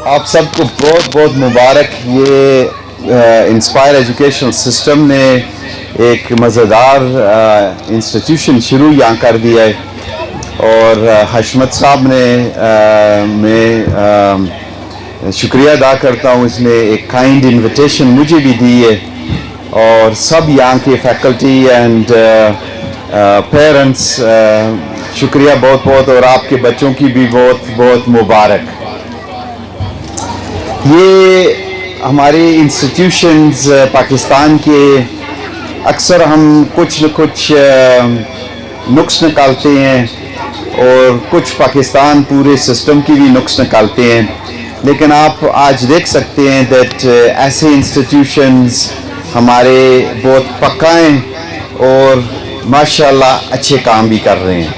آپ سب کو بہت بہت مبارک. یہ انسپائر ایجوکیشنل سسٹم نے ایک مزیدار انسٹیٹیوشن شروع یہاں کر دیا ہے, اور حشمت صاحب نے میں شکریہ ادا کرتا ہوں. اس نے ایک کائنڈ انویٹیشن مجھے بھی دی ہے, اور سب یہاں کے فیکلٹی اینڈ پیرنٹس شکریہ بہت بہت, اور آپ کے بچوں کی بھی بہت بہت مبارک. یہ ہماری انسٹیٹیوشنز پاکستان کے اکثر ہم کچھ نہ کچھ نقص نکالتے ہیں, اور کچھ پاکستان پورے سسٹم کی بھی نقص نکالتے ہیں, لیکن آپ آج دیکھ سکتے ہیں دیٹ ایسے انسٹیٹیوشنز ہمارے بہت پکا ہیں اور ماشاءاللہ اچھے کام بھی کر رہے ہیں.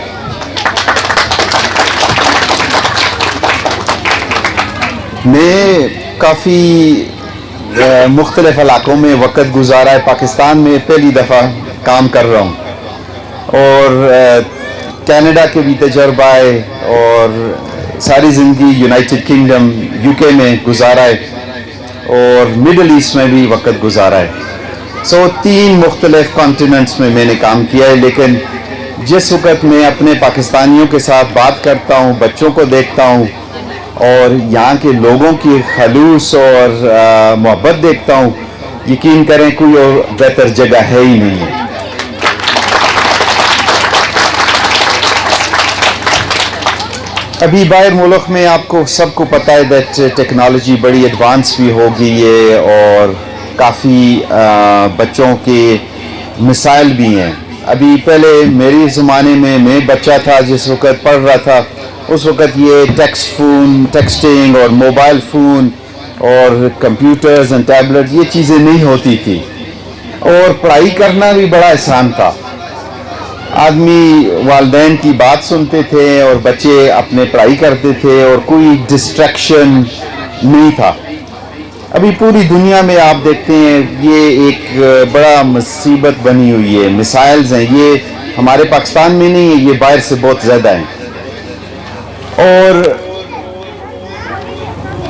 میں کافی مختلف علاقوں میں وقت گزارا ہے. پاکستان میں پہلی دفعہ کام کر رہا ہوں, اور کینیڈا کے بھی تجربہ ہے, اور ساری زندگی یونائٹڈ کنگڈم یو کے میں گزارا ہے, اور مڈل ایسٹ میں بھی وقت گزارا ہے. 3 مختلف کانٹیننٹس میں نے کام کیا ہے. لیکن جس وقت میں اپنے پاکستانیوں کے ساتھ بات کرتا ہوں, بچوں کو دیکھتا ہوں, اور یہاں کے لوگوں کی خلوص اور محبت دیکھتا ہوں, یقین کریں کوئی اور بہتر جگہ ہے ہی نہیں ہے. ابھی باہر ملک میں آپ کو سب کو پتہ ہے دیٹ ٹیکنالوجی بڑی ایڈوانس بھی ہو گئی ہے, اور کافی بچوں کے مسائل بھی ہیں. ابھی پہلے میری زمانے میں بچہ تھا, جس وقت پڑھ رہا تھا, اس وقت یہ ٹیکسٹنگ اور موبائل فون اور کمپیوٹرز اینڈ ٹیبلٹ یہ چیزیں نہیں ہوتی تھی, اور پڑھائی کرنا بھی بڑا آسان تھا. آدمی والدین کی بات سنتے تھے اور بچے اپنے پڑھائی کرتے تھے, اور کوئی ڈسٹریکشن نہیں تھا. ابھی پوری دنیا میں آپ دیکھتے ہیں یہ ایک بڑا مصیبت بنی ہوئی ہے, مسائلز ہیں. یہ ہمارے پاکستان میں نہیں ہے, یہ باہر سے بہت زیادہ ہیں. اور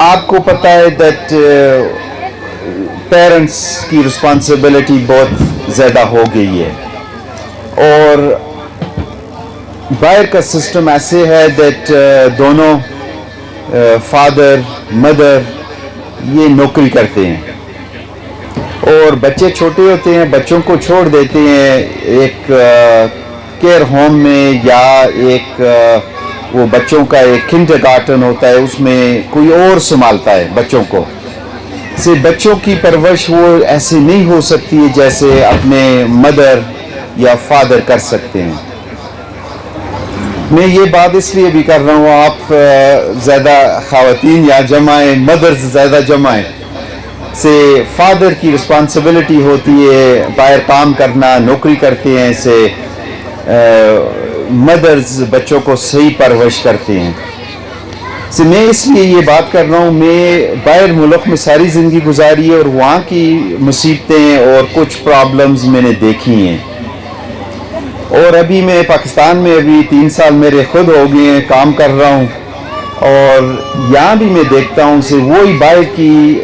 آپ کو پتہ ہے دیٹ پیرنٹس کی رسپانسبلٹی بہت زیادہ ہو گئی ہے, اور باہر کا سسٹم ایسے ہے دیٹ دونوں فادر مدر یہ نوکری کرتے ہیں, اور بچے چھوٹے ہوتے ہیں, بچوں کو چھوڑ دیتے ہیں ایک کیئر ہوم میں, یا ایک وہ بچوں کا ایک کنڈر گارٹن ہوتا ہے, اس میں کوئی اور سنبھالتا ہے بچوں کو. سے بچوں کی پرورش وہ ایسے نہیں ہو سکتی ہے جیسے اپنے مدر یا فادر کر سکتے ہیں. میں یہ بات اس لیے بھی کر رہا ہوں, آپ زیادہ خواتین یا جمع ہیں, مدرز زیادہ جمع ہیں. سے فادر کی رسپانسبلٹی ہوتی ہے باہر کام کرنا, نوکری کرتے ہیں, سے مدرز بچوں کو صحیح پرورش کرتے ہیں. سے میں اس لیے یہ بات کر رہا ہوں, میں باہر ملک میں ساری زندگی گزاری ہے, اور وہاں کی مصیبتیں اور کچھ پرابلمز میں نے دیکھی ہیں. اور ابھی میں پاکستان میں ابھی 3 سال میرے خود ہو گئے ہیں, کام کر رہا ہوں, اور یہاں بھی میں دیکھتا ہوں سے وہی باہر کی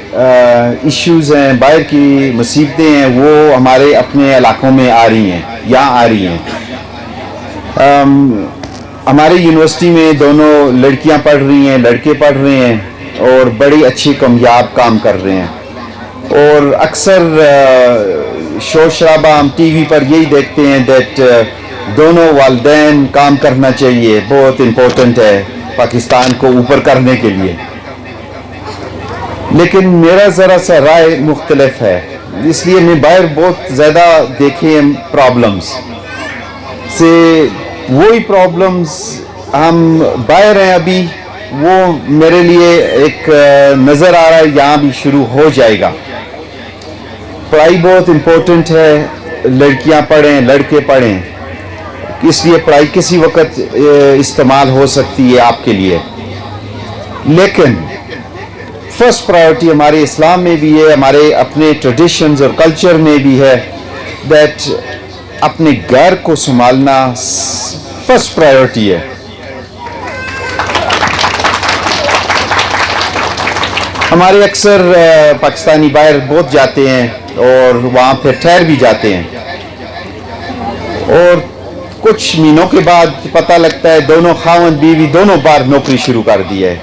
ایشوز ہیں, باہر کی مصیبتیں ہیں, وہ ہمارے اپنے علاقوں میں آ رہی ہیں, یہاں آ رہی ہیں. ہماری یونیورسٹی میں دونوں لڑکیاں پڑھ رہی ہیں, لڑکے پڑھ رہے ہیں, اور بڑی اچھی کامیاب کام کر رہے ہیں. اور اکثر شور شرابہ ہم ٹی وی پر یہی دیکھتے ہیں دیٹ دونوں والدین کام کرنا چاہیے, بہت امپورٹنٹ ہے پاکستان کو اوپر کرنے کے لیے. لیکن میرا ذرا سا رائے مختلف ہے, اس لیے میں باہر بہت زیادہ دیکھے پرابلمز. سے وہی پرابلمز ہم باہر ہیں ابھی, وہ میرے لیے ایک نظر آ رہا ہے یہاں بھی شروع ہو جائے گا. پڑھائی بہت امپورٹنٹ ہے, لڑکیاں پڑھیں لڑکے پڑھیں, اس لیے پڑھائی کسی وقت استعمال ہو سکتی ہے آپ کے لیے. لیکن فرسٹ پرائیورٹی ہمارے اسلام میں بھی ہے, ہمارے اپنے ٹریڈیشنز اور کلچر میں بھی ہے دیٹ اپنے گھر کو سنبھالنا فرسٹ فرسٹ پرائیورٹی ہے. ہمارے اکثر پاکستانی باہر بہت جاتے ہیں اور وہاں پھر ٹھہر بھی جاتے ہیں، اور کچھ مہینوں کے بعد پتہ لگتا ہے دونوں خاوند بیوی دونوں بار نوکری شروع کر دی ہے۔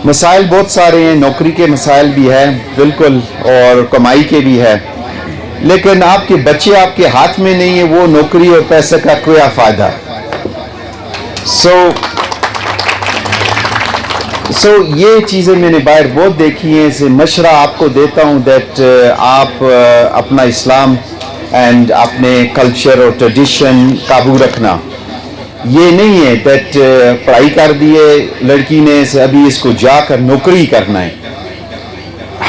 مسائل بہت سارے ہیں، نوکری کے مسائل بھی ہیں بالکل، اور کمائی کے بھی ہے، لیکن آپ کے بچے آپ کے ہاتھ میں نہیں ہیں، وہ نوکری اور پیسے کا کیا فائدہ۔ سو یہ چیزیں میں نے باہر بہت دیکھی ہیں، اسے مشورہ آپ کو دیتا ہوں دیٹ آپ اپنا اسلام اینڈ اپنے کلچر اور ٹریڈیشن قابو رکھنا۔ یہ نہیں ہے دیٹ پڑھائی کر دیے لڑکی نے ابھی اس کو جا کر نوکری کرنا ہے،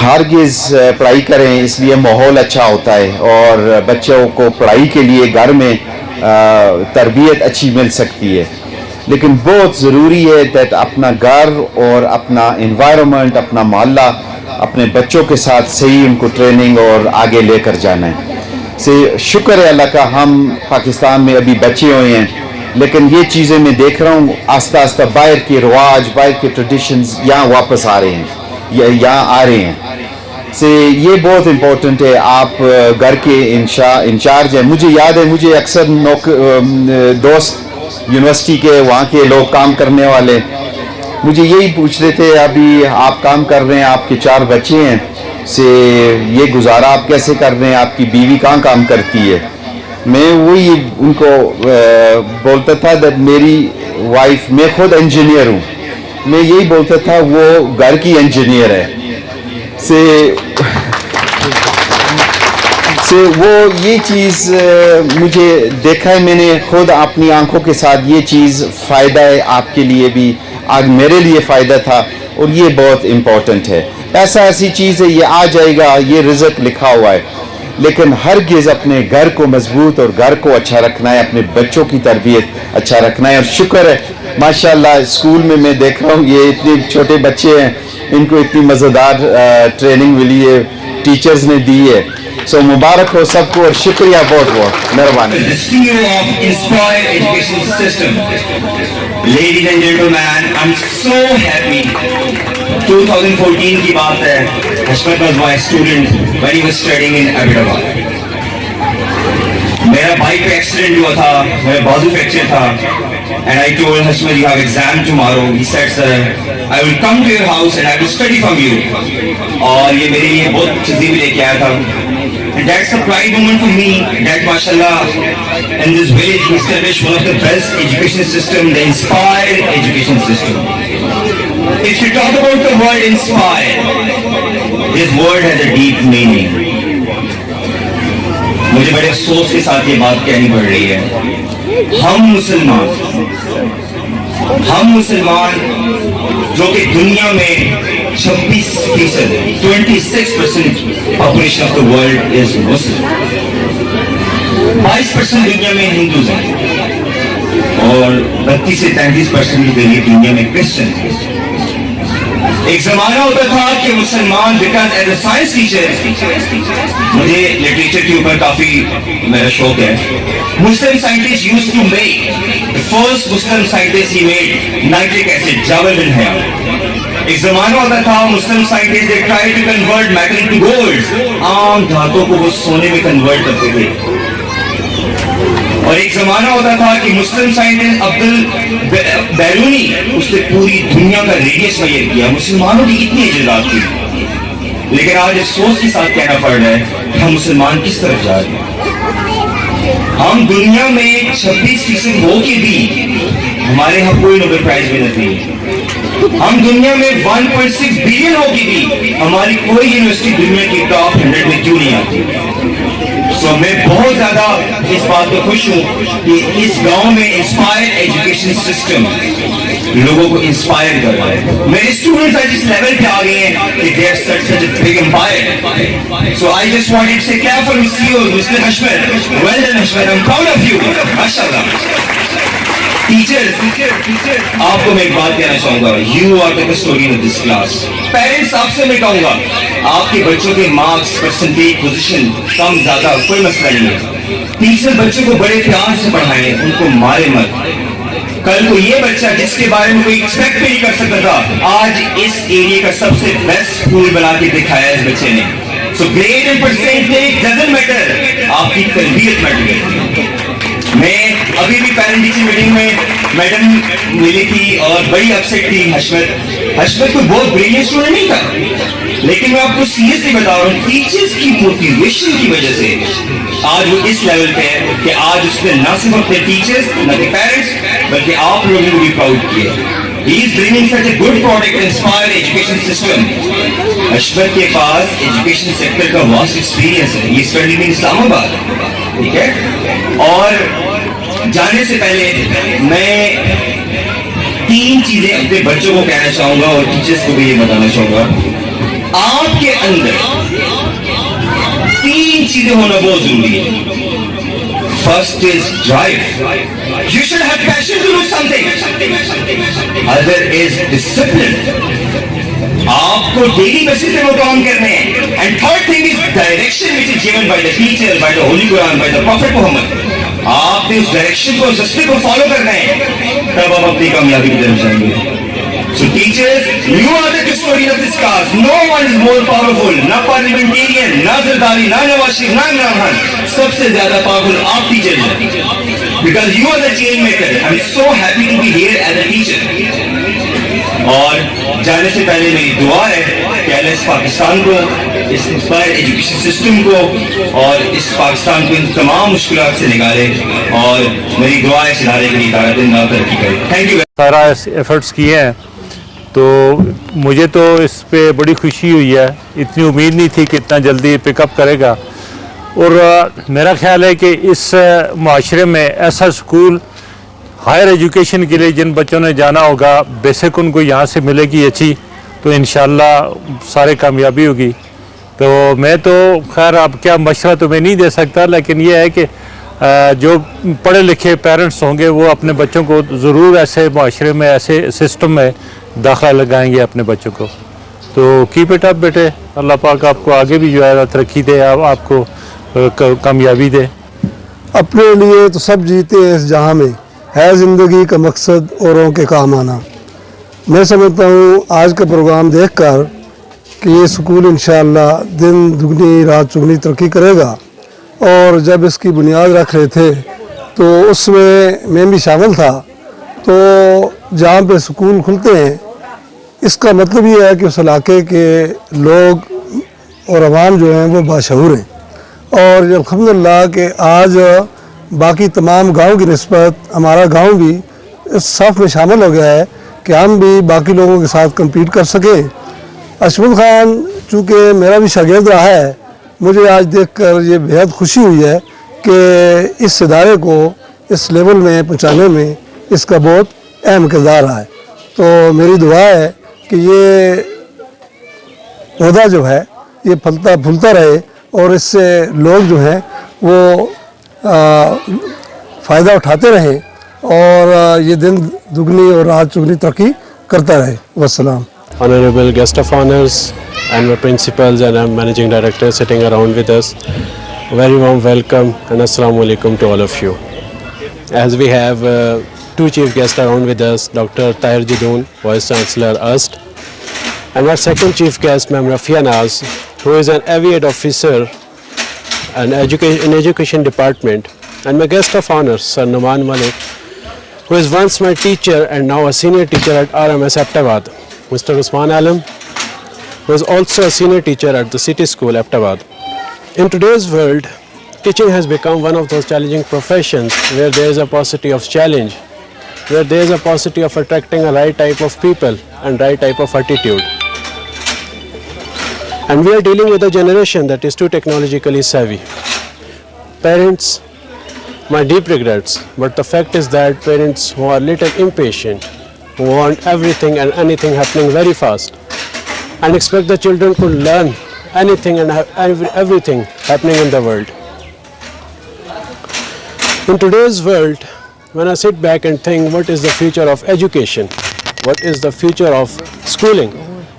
ہرگز پڑھائی کریں، اس لیے ماحول اچھا ہوتا ہے اور بچوں کو پڑھائی کے لیے گھر میں تربیت اچھی مل سکتی ہے، لیکن بہت ضروری ہے دیٹ اپنا گھر اور اپنا انوائرمنٹ، اپنا محلہ اپنے بچوں کے ساتھ صحیح ان کو ٹریننگ اور آگے لے کر جانا ہے۔ شکر ہے اللہ کا ہم پاکستان میں ابھی بچے ہوئے ہیں، لیکن یہ چیزیں میں دیکھ رہا ہوں آہستہ آہستہ باہر کے رواج، باہر کے ٹریڈیشنز یہاں واپس آ رہے ہیں، یہاں آ رہے ہیں۔ یہ بہت امپورٹنٹ ہے، آپ گھر کے انچارج ہیں۔ مجھے یاد ہے، مجھے اکثر دوست یونیورسٹی کے وہاں کے لوگ کام کرنے والے مجھے یہی پوچھتے تھے، ابھی آپ کام کر رہے ہیں، آپ کے 4 بچے ہیں، یہ گزارا آپ کیسے کر رہے ہیں، آپ کی بیوی کہاں کام کرتی ہے؟ میں وہی ان کو بولتا تھا کہ میری وائف، میں خود انجینئر ہوں، میں یہی بولتا تھا وہ گھر کی انجینئر ہے۔ وہ یہ چیز مجھے دیکھا ہے، میں نے خود اپنی آنکھوں کے ساتھ یہ چیز فائدہ ہے آپ کے لیے بھی، آج میرے لیے فائدہ تھا، اور یہ بہت امپورٹنٹ ہے۔ ایسی چیز ہے، یہ آ جائے گا، یہ رزق لکھا ہوا ہے، لیکن ہرگز اپنے گھر کو مضبوط اور گھر کو اچھا رکھنا ہے، اپنے بچوں کی تربیت اچھا رکھنا ہے۔ اور شکر ہے ماشاءاللہ اسکول میں میں دیکھ رہا ہوں یہ اتنے چھوٹے بچے ہیں، ان کو اتنی مزیدار ٹریننگ ملی ہے، ٹیچرز نے دی ہے۔ سو مبارک ہو سب کو، اور شکریہ بہت بہت، مہربانی۔ Ladies and gentlemen, I'm so happy. 2014 کی بات ہے، حشمت was my student when he was studying in Ahmedabad. میرا بائک پہ ایکسیڈنٹ ہوا تھا، میرا بازو فریکچر تھا، and I told Hashmat, you have exam tomorrow. He said, sir, I will come to your house and I will study from you. اور یہ میرے لیے بہت چیزیں بھی لے کے آیا تھا، and that's a pride moment for me that mashallah in this village we established one of the best education system, the Inspire education system. If you talk about the word inspire, this word has a deep meaning. مجھے بڑے افسوس کے ساتھ یہ بات کہنی پڑ رہی ہے، ہم مسلمان جو کہ دنیا میں 26%، 26% population of the world is Muslim, 22% دنیا میں ہندوز ہیں، اور 32 سے 33% کے لیے دنیا میں کرسچن ہیں۔ ایک زمانہ ہوتا تھا کہ مسلمان، because as a science teacher مجھے لٹریچر کے اوپر کافی میرا شوق ہے، Muslim scientist used to make the first Muslim scientist he made nitric acid, Jabal bin Hayyan. ایک زمانہ ہوتا تھا مسلم scientist they tried to convert metal into gold، عام دھاتوں کو وہ سونے میں کنورٹ کرتے تھے۔ اور ایک زمانہ ہوتا تھا کہ مسلم سائنٹسٹ عبد بیرونی، اس نے پوری دنیا کا ریڈیس میئر کیا، مسلمانوں کی اتنی ایجادات تھی، لیکن آج افسوس کے ساتھ کہنا پڑ رہا ہے ہم مسلمان کس طرف جا رہے ہیں۔ ہم دنیا میں 26% ہو کے بھی ہمارے یہاں کوئی نوبل پرائز ونر نہیں ہے، ہم دنیا میں 1.6 بلین ہو کے بھی ہماری کوئی یونیورسٹی دنیا کی ٹاپ 100 میں کیوں نہیں آتی۔ سو میں بہت زیادہ اس بات کو خوش ہوں کہ اس گاؤں میں انسپائر ایجوکیشن سسٹم لوگوں کو انسپائر کر رہا ہے۔ میرے اسٹوڈنٹس آج اس لیول پہ آ گئے ہیں کہ they have such a big empire. So I just wanted to say clap for CEO Mr. Hashmat. Well done Hashmat, I'm proud of you. MashaAllah. Teacher آپ کو میں ایک بات کہنا چاہوں گا، you are the custodian of this class. Parents آپ سے میں کہوں گا آپ کے بچوں کے مارکس، پرسنٹیج، پوزیشن کم زیادہ کوئی مسئلہ نہیں ہے، ٹیچر بچوں کو بڑے پیار سے پڑھائیں، ان کو مارے مت۔ کل کو یہ بچہ جس کے بارے میں کوئی ایکسپیکٹ بھی نہیں کر سکتا تھا آج اس ایریا کا سب سے بیسٹ اسکول بنا کے دکھایا اس بچے نے. So grade and percentage doesn't matter, آپ کی تربیت میٹر کرتی ہے. میں ابھی بھی پیرنٹ ٹیچر میٹنگ میں میڈم ملی تھی اور بڑی اپسیٹ تھی. حشمت کوئی بہت بریلینٹ اسٹوڈنٹ نہیں تھا, لیکن میں آپ کو سیریسلی بتا رہا ہوں ٹیچرز کی موٹیویشن کی وجہ سے آج وہ اس لیول پہ ہے کہ آج اس نے نہ صرف اپنے ٹیچرز نہ کہ پیرنٹس بلکہ آپ لوگوں کو بھی پراؤڈ کیا. He is bringing such a good product and inspired education system. حشمت کے پاس ایجوکیشن سیکٹر کا واسٹ ایکسپیرینس ہے. یہ اسٹڈی میں اسلام آباد, ٹھیک ہے. اور جانے سے پہلے میں 3 چیزیں اپنے بچوں کو کہنا چاہوں گا اور ٹیچرز کو بھی یہ بتانا چاہوں گا. آپ کے اندر 3 چیزیں ہونا بہت ضروری ہے. First is drive. You should have passion to do something. Other is discipline. آپ کو ڈیلی بیسس پہ وہ کام کرنے ہیں. And third thing is direction which is given by the teacher, by the Holy Quran, by the Prophet Muhammad. آپ نے اس direction کو, اس رستے کو فالو کرنا ہے, تب آپ اپنی کامیابی کی طرف جائیں گے. So teachers, you are the custodian of this cause. No one is more powerful. نہ parliamentarian, نہ زرداری, نہ نواز شریف, نہ عمران خان. سب سے زیادہ پاورفل آپ ٹیچر ہیں. Because you are the change maker. I'm so happy to be here as a teacher. اور جانے سے پہلے میری دعا ہے کہ اللہ اس پاکستان کو, اس انسپائر ایجوکیشن سسٹم کو اور اس پاکستان کو ان تمام مشکلات سے نکالے, اور میری دعا ہے اس ادارے کے لیے ادارہ دن ترقی کرے. Thank you. سارا ایفرٹس کیے ہیں تو مجھے تو اس پہ بڑی خوشی ہوئی ہے. اتنی امید نہیں تھی کہ اتنا جلدی پک اپ کرے گا. اور میرا خیال ہے کہ اس معاشرے میں ایسا اسکول ہائر ایجوکیشن کے لیے جن بچوں نے جانا ہوگا, بیسک ان کو یہاں سے ملے گی اچھی, تو انشاءاللہ سارے کامیابی ہوگی. تو میں تو خیر اب کیا مشورہ تو میں نہیں دے سکتا, لیکن یہ ہے کہ جو پڑھے لکھے پیرنٹس ہوں گے وہ اپنے بچوں کو ضرور ایسے معاشرے میں, ایسے سسٹم میں داخلہ لگائیں گے اپنے بچوں کو. تو کیپ اٹ اپ بیٹے, اللہ پاک آپ کو آگے بھی جو ہے ترقی دے, آپ کو کامیابی دے. اپنے لیے تو سب جیتے ہیں اس جہاں میں, ہے زندگی کا مقصد اوروں کے کام آنا. میں سمجھتا ہوں آج کا پروگرام دیکھ کر کہ یہ سکول انشاءاللہ دن دگنی رات چگنی ترقی کرے گا. اور جب اس کی بنیاد رکھ رہے تھے تو اس میں بھی شامل تھا. تو جہاں پہ سکول کھلتے ہیں اس کا مطلب یہ ہے کہ اس علاقے کے لوگ اور عوام جو ہیں وہ باشعور ہیں. اور الحمدللہ کہ آج باقی تمام گاؤں کی نسبت ہمارا گاؤں بھی اس صف میں شامل ہو گیا ہے کہ ہم بھی باقی لوگوں کے ساتھ کمپیٹ کر سکیں. حشمت خان چونکہ میرا بھی شاگرد رہا ہے, مجھے آج دیکھ کر یہ بہت خوشی ہوئی ہے کہ اس ادارے کو اس لیول میں پہنچانے میں اس کا بہت اہم کردار رہا ہے. تو میری دعا ہے کہ یہ عہدہ جو ہے یہ پھلتا پھولتا رہے اور اس سے لوگ جو ہیں وہ فائدہ اٹھاتے رہیں اور یہ دن دگنی اور رات چگنی ترقی کرتا رہے. والسلام. Honorable guest of honors and my principals and our managing director sitting around with us, very warm welcome and assalamu alaikum to all of you. As we have 2 chief guests around with us, Dr. Tahir Judoon, Vice Chancellor UST, and our second chief guest, Ma'am Rafia Naz, who is an aviate officer in education department, and my guest of honor, Sir Numan Malik, who is once my teacher and now a senior teacher at RMS Aptabad, Mr. Usman Alam, who is also a senior teacher at the City School Aptabad. In today's world, teaching has become one of those challenging professions where there is a paucity of challenge, where there is a paucity of attracting a right type of people and right type of attitude. And we are dealing with a generation that is too technologically savvy. Parents, my deep regrets, but the fact is that parents who are little impatient, who want everything and anything happening very fast, and expect the children to learn anything and everything happening in the world. In today's world, when I sit back and think what is the future of education, what is the future of schooling,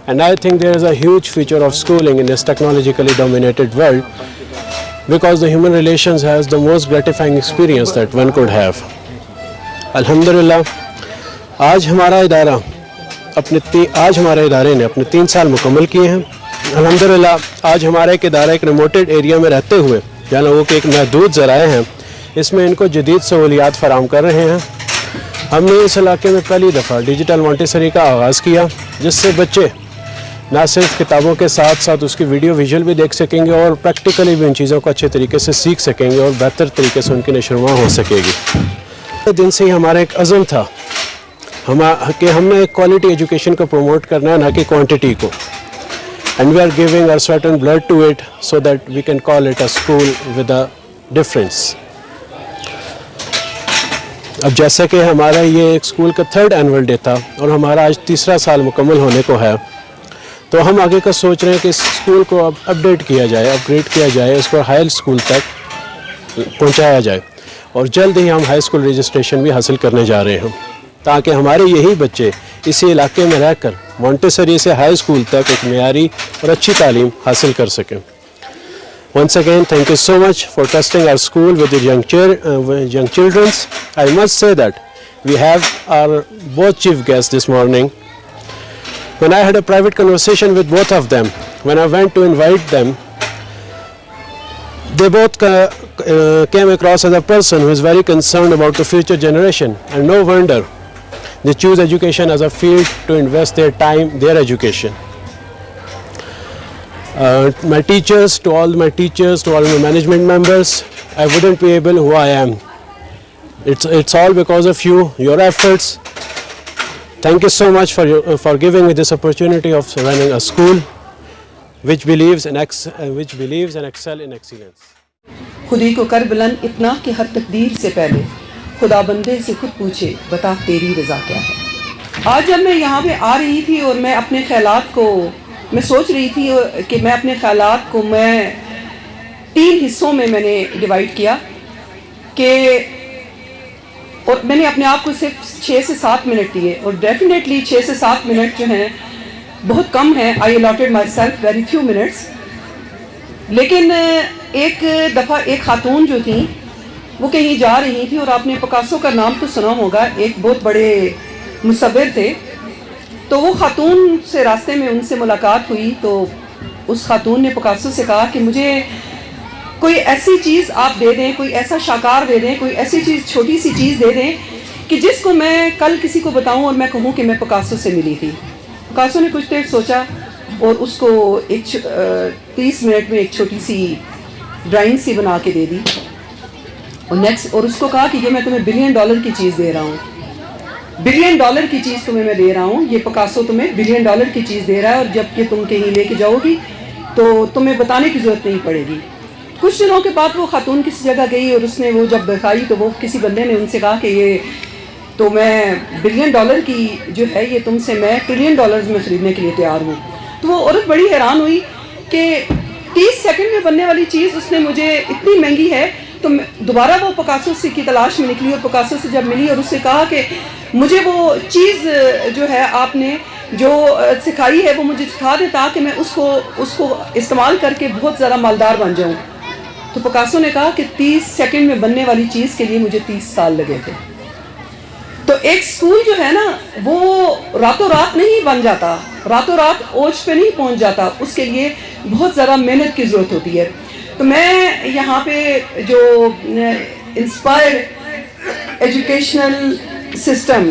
and I think there is a huge future of schooling in this technologically dominated world, because the human relations has the most gratifying experience that one could have. Alhamdulillah, آج ہمارا ادارہ آج ہمارے ادارے نے اپنے 3 سال مکمل کیے ہیں. الحمدللہ آج ہمارا ایک ادارہ ایک ریموٹڈ ایریا میں رہتے ہوئے جہاں لوگوں کے ایک محدود ذرائع ہیں اس میں ان کو جدید سہولیات فراہم کر رہے ہیں. ہم نے اس علاقے میں پہلی دفعہ ڈیجیٹل مونٹیسری کا آغاز کیا جس سے بچے نہ صرف کتابوں کے ساتھ ساتھ اس کی ویڈیو ویژول بھی دیکھ سکیں گے اور پریکٹیکلی بھی ان چیزوں کو اچھے طریقے سے سیکھ سکیں گے اور بہتر طریقے سے ان کی نشوونما ہو سکے گی. دن سے ہی ہمارا ایک عزم تھا کہ ہم نے ایک کوالٹی ایجوکیشن کو پروموٹ کرنا ہے نہ کہ کوانٹٹی کو. And we are giving our certain blood to it so that we can call it a school with a difference. اب جیسا کہ ہمارا یہ ایک اسکول کا 3rd اینول ڈے تھا اور ہمارا آج 3را سال مکمل ہونے کو ہے تو ہم آگے کا سوچ رہے ہیں کہ اس اسکول کو اب اپڈیٹ کیا جائے اپ گریڈ کیا جائے اس کو ہائی اسکول تک پہنچایا جائے اور جلد ہی ہم ہائی اسکول رجسٹریشن بھی حاصل کرنے جا رہے ہیں تاکہ ہمارے یہی بچے اسی علاقے میں رہ کر مونٹیسری سے ہائی اسکول تک ایک معیاری اور اچھی تعلیم حاصل کر سکیں. Once again, thank you so much for trusting our school with your young children. I must say that we have our both chief guests this morning. When I had a private conversation with both of them, when I went to invite them, they both came across as a person who is very concerned about the future generation, and no wonder they choose education as a field to invest their time, their education. My teachers, to all my management members, I wouldn't be able who I am. It's all because of you, your efforts. Thank you so much for giving me this opportunity of running a school which believes and excel in excellence. خودی کو کر بلند اتنا کہ ہر تقدیر سے پہلے خدا بندے سے خود پوچھے بتا تیری رضا کیا ہے. آج جب میں یہاں پہ آ رہی تھی اور میں اپنے خیالات کو میں سوچ رہی تھی کہ میں اپنے خیالات کو میں 3 حصوں میں نے ڈیوائیڈ کیا کہ اور میں نے اپنے آپ کو صرف 6 سے 7 منٹ دیے اور ڈیفینیٹلی 6 سے 7 منٹ جو ہیں بہت کم ہیں. I allotted myself very few minutes. لیکن ایک دفعہ ایک خاتون جو تھیں وہ کہیں جا رہی تھی اور آپ نے پکاسو کا نام تو سنا ہوگا, ایک بہت بڑے مصور تھے. تو وہ خاتون سے راستے میں ان سے ملاقات ہوئی تو اس خاتون نے پکاسو سے کہا کہ مجھے کوئی ایسی چیز آپ دے دیں, کوئی ایسا شاکار دے دیں, کوئی ایسی چیز چھوٹی سی چیز دے دیں کہ جس کو میں کل کسی کو بتاؤں اور میں کہوں کہ میں پکاسو سے ملی تھی. پکاسو نے کچھ دیر سوچا اور اس کو 30 منٹ میں ایک چھوٹی سی ڈرائنگ سی بنا کے دے دی اور اس کو کہا کہ یہ میں تمہیں $1 بلین کی چیز دے رہا ہوں, $1 بلین کی چیز تمہیں میں دے رہا ہوں, یہ پکاسو تمہیں $1 بلین کی چیز دے رہا ہے اور جب کہ تم کہیں لے کے جاؤ گی تو تمہیں بتانے کی ضرورت نہیں پڑے گی. کچھ دنوں کے بعد وہ خاتون کسی جگہ گئی اور اس نے وہ جب دکھائی تو وہ کسی بندے نے ان سے کہا کہ یہ تو میں $1 بلین کی جو ہے یہ تم سے میں $1 ٹریلین میں خریدنے کے لیے تیار ہوں. تو وہ عورت بڑی حیران ہوئی کہ 30 سیکنڈ میں بننے والی چیز اس نے مجھے اتنی مہنگی ہے. تو دوبارہ وہ پکاسو سے کی تلاش میں نکلی اور پکاسو سے جب ملی اور اس سے کہا کہ مجھے وہ چیز جو ہے آپ نے جو سکھائی ہے وہ مجھے سکھا دیں تاکہ میں اس کو استعمال کر کے بہت زیادہ مالدار بن جاؤں. تو پکاسو نے کہا کہ 30 سیکنڈ میں بننے والی چیز کے لیے مجھے 30 سال لگے تھے. تو ایک سکول جو ہے نا وہ راتوں رات نہیں بن جاتا, راتوں رات اوج پہ نہیں پہنچ جاتا, اس کے لیے بہت زیادہ محنت کی ضرورت ہوتی ہے. تو میں یہاں پہ جو انسپائر ایجوکیشنل سسٹم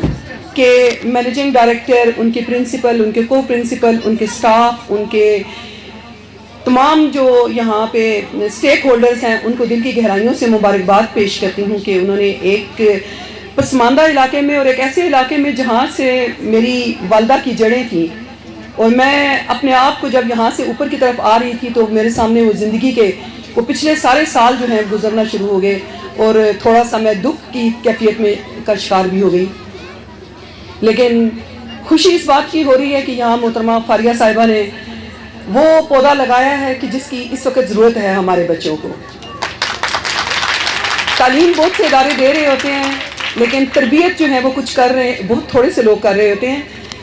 کے مینیجنگ ڈائریکٹر, ان کے پرنسپل, ان کے کو پرنسپل, ان کے سٹاف, ان کے تمام جو یہاں پہ اسٹیک ہولڈرز ہیں ان کو دل کی گہرائیوں سے مبارکباد پیش کرتی ہوں کہ انہوں نے ایک پسماندہ علاقے میں اور ایک ایسے علاقے میں جہاں سے میری والدہ کی جڑیں تھیں اور میں اپنے آپ کو جب یہاں سے اوپر کی طرف آ رہی تھی تو میرے سامنے وہ زندگی کے وہ پچھلے سارے سال جو ہیں گزرنا شروع ہو گئے اور تھوڑا سا میں دکھ کی کیفیت میں کا شکار بھی ہو گئی. لیکن خوشی اس بات کی ہو رہی ہے کہ یہاں محترمہ فاریہ صاحبہ نے وہ پودا لگایا ہے کہ جس کی اس وقت ضرورت ہے ہمارے بچوں کو. تعلیم بہت سے ادارے دے رہے ہوتے ہیں لیکن تربیت جو ہے وہ کچھ کر رہے ہیں, بہت تھوڑے سے لوگ کر رہے ہوتے ہیں.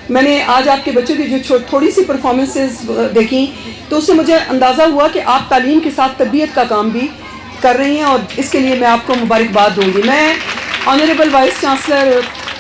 میں نے آج آپ کے بچوں کی جو تھوڑی سی پرفارمنسز دیکھیں تو اس سے مجھے اندازہ ہوا کہ آپ تعلیم کے ساتھ تربیت کا کام بھی کر رہی ہیں اور اس کے لیے میں آپ کو مبارکباد دوں گی. میں آنریبل وائس چانسلر